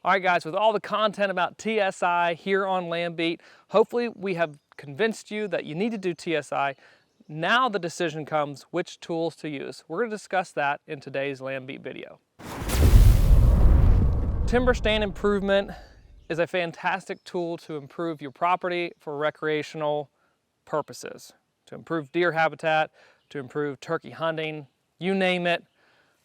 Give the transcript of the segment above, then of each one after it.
All right, guys, with all the content about TSI here on Landbeat, hopefully we have convinced you that you need to do TSI. Now the decision comes which tools to use. We're going to discuss that in today's Landbeat video. Timber stand improvement is a fantastic tool to improve your property for recreational purposes, to improve deer habitat, to improve turkey hunting, you name it.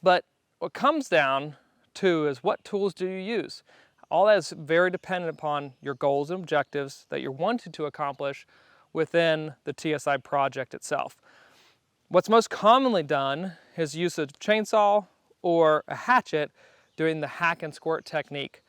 But what comes down to is what tools do you use? All that is very dependent upon your goals and objectives that you're wanting to accomplish within the TSI project itself. What's most commonly done is use of chainsaw or a hatchet doing the hack and squirt technique.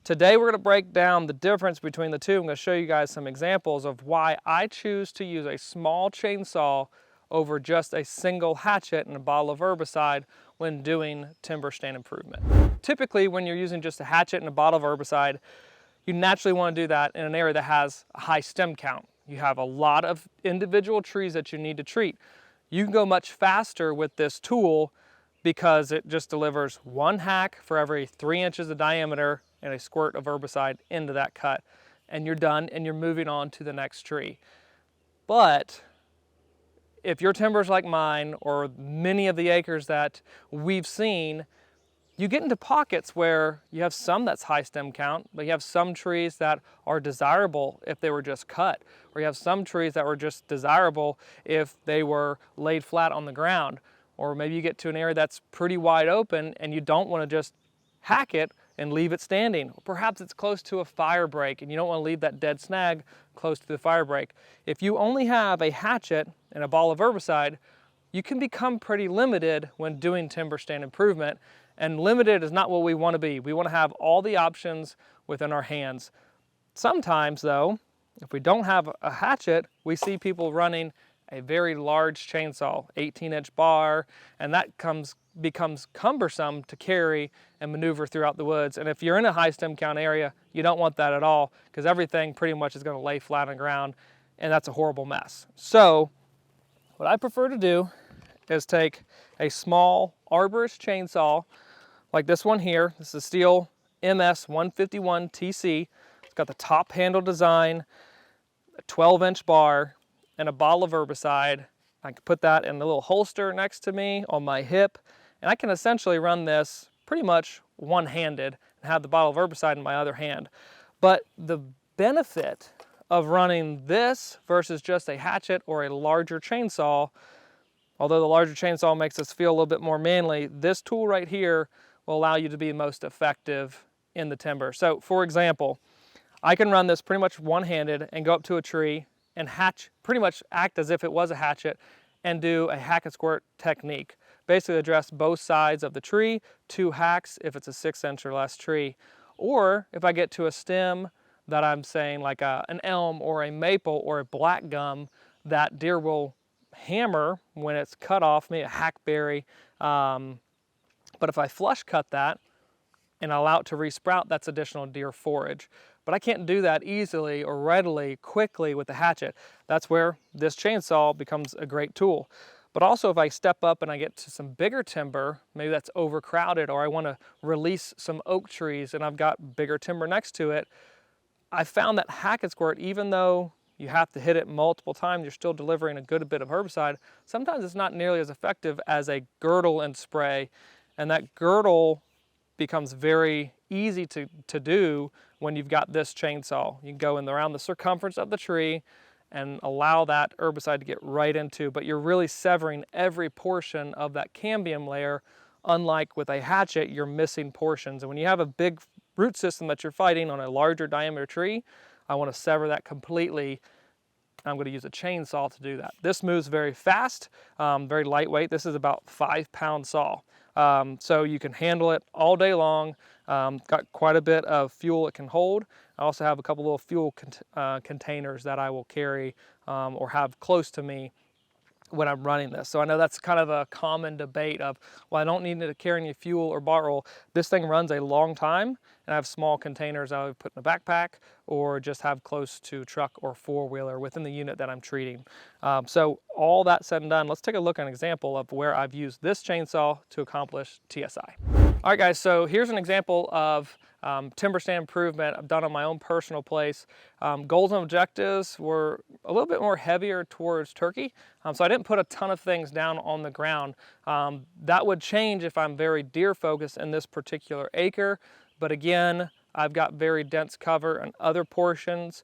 Today we're going to break down the difference between the two. I'm going to show you guys some examples of why I choose to use a small chainsaw over just a single hatchet and a bottle of herbicide when doing timber stand improvement. Typically, when you're using just a hatchet and a bottle of herbicide, you naturally want to do that in an area that has a high stem count. You have a lot of individual trees that you need to treat. You can go much faster with this tool because it just delivers one hack for every 3 inches of diameter and a squirt of herbicide into that cut. And you're done and you're moving on to the next tree. But if your timber's like mine or many of the acres that we've seen, you get into pockets where you have some that's high stem count, but you have some trees that are desirable if they were just cut, or you have some trees that were just desirable if they were laid flat on the ground, or maybe you get to an area that's pretty wide open and you don't want to just hack it and leave it standing. Perhaps it's close to a fire break and you don't want to leave that dead snag close to the fire break. If you only have a hatchet and a ball of herbicide, you can become pretty limited when doing timber stand improvement. And limited is not what we want to be. We want to have all the options within our hands. Sometimes though, if we don't have a hatchet, we see people running a very large chainsaw, 18-inch bar, and that becomes cumbersome to carry and maneuver throughout the woods. And if you're in a high stem count area, you don't want that at all because everything pretty much is going to lay flat on the ground, and that's a horrible mess. So what I prefer to do is take a small arborist chainsaw like this one here. This is a Stihl MS 151 TC. It's got the top handle design, a 12-inch bar, and a bottle of herbicide. I can put that in the little holster next to me on my hip, and I can essentially run this pretty much one-handed and have the bottle of herbicide in my other hand. But the benefit of running this versus just a hatchet or a larger chainsaw, although the larger chainsaw makes us feel a little bit more manly, this tool right here will allow you to be most effective in the timber. So for example, I can run this pretty much one-handed and go up to a tree and pretty much act as if it was a hatchet and do a hack and squirt technique. Basically address both sides of the tree, 2 hacks if it's a 6-inch or less tree. Or if I get to a stem that I'm saying like an elm or a maple or a black gum that deer will hammer when it's cut off, maybe a hackberry. But if I flush cut that and allow it to resprout, that's additional deer forage. But I can't do that easily or readily, quickly with the hatchet. That's where this chainsaw becomes a great tool. But also if I step up and I get to some bigger timber, maybe that's overcrowded, or I want to release some oak trees and I've got bigger timber next to it, I found that hack and squirt, even though you have to hit it multiple times, you're still delivering a good bit of herbicide, sometimes it's not nearly as effective as a girdle and spray. And that girdle becomes very easy to do when you've got this chainsaw. You can go around the circumference of the tree and allow that herbicide to get right into, but you're really severing every portion of that cambium layer. Unlike with a hatchet, you're missing portions. And when you have a big root system that you're fighting on a larger diameter tree, I want to sever that completely. I'm going to use a chainsaw to do that. This moves very fast, very lightweight. This is about 5-pound saw. So you can handle it all day long. Got quite a bit of fuel it can hold. I also have a couple little fuel containers that I will carry or have close to me when I'm running this. So I know that's kind of a common debate of, well, I don't need to carry any fuel or bottle. This thing runs a long time, and I have small containers I would put in a backpack or just have close to truck or four-wheeler within the unit that I'm treating. So all that said and done, let's take a look at an example of where I've used this chainsaw to accomplish TSI. All right guys, so here's an example of timber stand improvement I've done on my own personal place. Goals and objectives were a little bit more heavier towards turkey, so I didn't put a ton of things down on the ground. That would change if I'm very deer focused in this particular acre, but again, I've got very dense cover on other portions.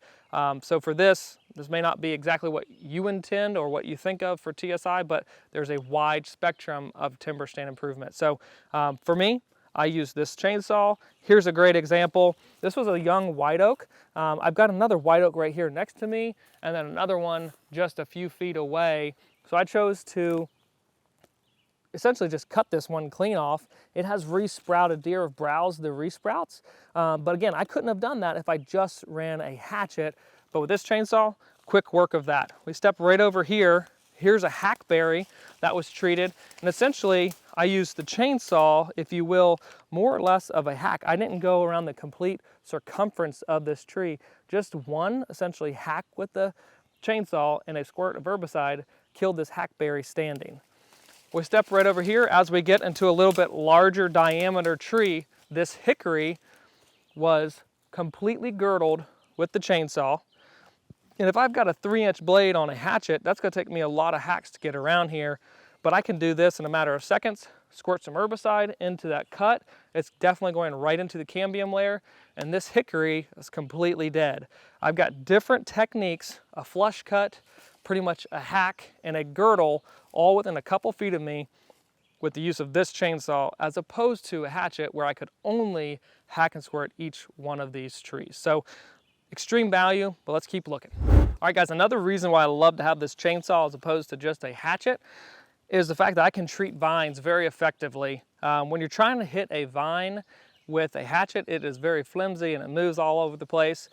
So for this may not be exactly what you intend or what you think of for TSI, but there's a wide spectrum of timber stand improvement. So for me, I use this chainsaw. Here's a great example. This was a young white oak. I've got another white oak right here next to me, and then another one just a few feet away. So I chose to essentially just cut this one clean off. It has resprouted deer have browsed the resprouts. But again, I couldn't have done that if I just ran a hatchet. But with this chainsaw, quick work of that. We step right over here. Here's a hackberry that was treated. And essentially, I used the chainsaw, if you will, more or less of a hack. I didn't go around the complete circumference of this tree. Just one essentially hack with the chainsaw and a squirt of herbicide killed this hackberry standing. We step right over here. As we get into a little bit larger diameter tree, this hickory was completely girdled with the chainsaw. And if I've got a 3-inch blade on a hatchet, that's gonna take me a lot of hacks to get around here. But I can do this in a matter of seconds, squirt some herbicide into that cut. It's definitely going right into the cambium layer, and this hickory is completely dead. I've got different techniques, a flush cut, pretty much a hack, and a girdle, all within a couple feet of me with the use of this chainsaw, as opposed to a hatchet where I could only hack and squirt each one of these trees. So extreme value, but let's keep looking. All right guys, another reason why I love to have this chainsaw as opposed to just a hatchet is the fact that I can treat vines very effectively. When you're trying to hit a vine with a hatchet, it is very flimsy and it moves all over the place.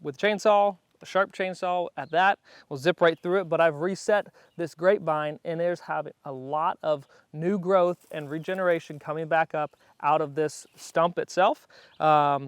With chainsaw, a sharp chainsaw at that will zip right through it, but I've reset this grapevine and there's having a lot of new growth and regeneration coming back up out of this stump itself,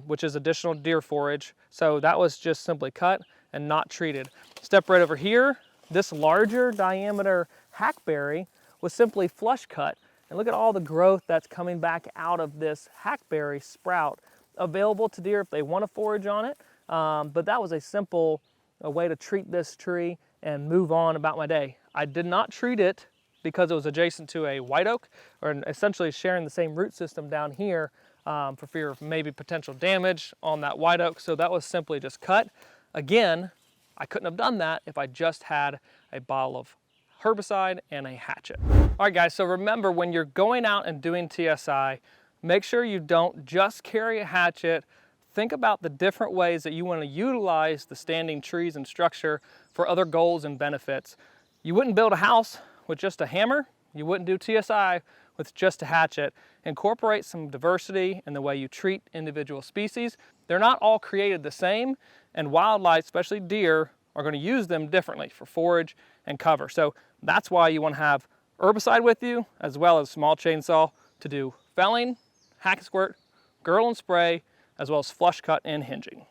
which is additional deer forage. So that was just simply cut and not treated. Step right over here. This larger diameter hackberry was simply flush cut. And look at all the growth that's coming back out of this hackberry sprout, available to deer if they want to forage on it. But that was a simple way to treat this tree and move on about my day. I did not treat it because it was adjacent to a white oak, or essentially sharing the same root system down here, for fear of maybe potential damage on that white oak. So that was simply just cut. Again, I couldn't have done that if I just had a bottle of herbicide and a hatchet. All right guys, so remember, when you're going out and doing TSI, make sure you don't just carry a hatchet. Think about the different ways that you want to utilize the standing trees and structure for other goals and benefits. You wouldn't build a house with just a hammer. You wouldn't do TSI with just a hatchet. Incorporate some diversity in the way you treat individual species. They're not all created the same, and wildlife, especially deer, are going to use them differently for forage and cover. So that's why you want to have herbicide with you, as well as small chainsaw to do felling, hack and squirt, girdle and spray, as well as flush cut and hinging.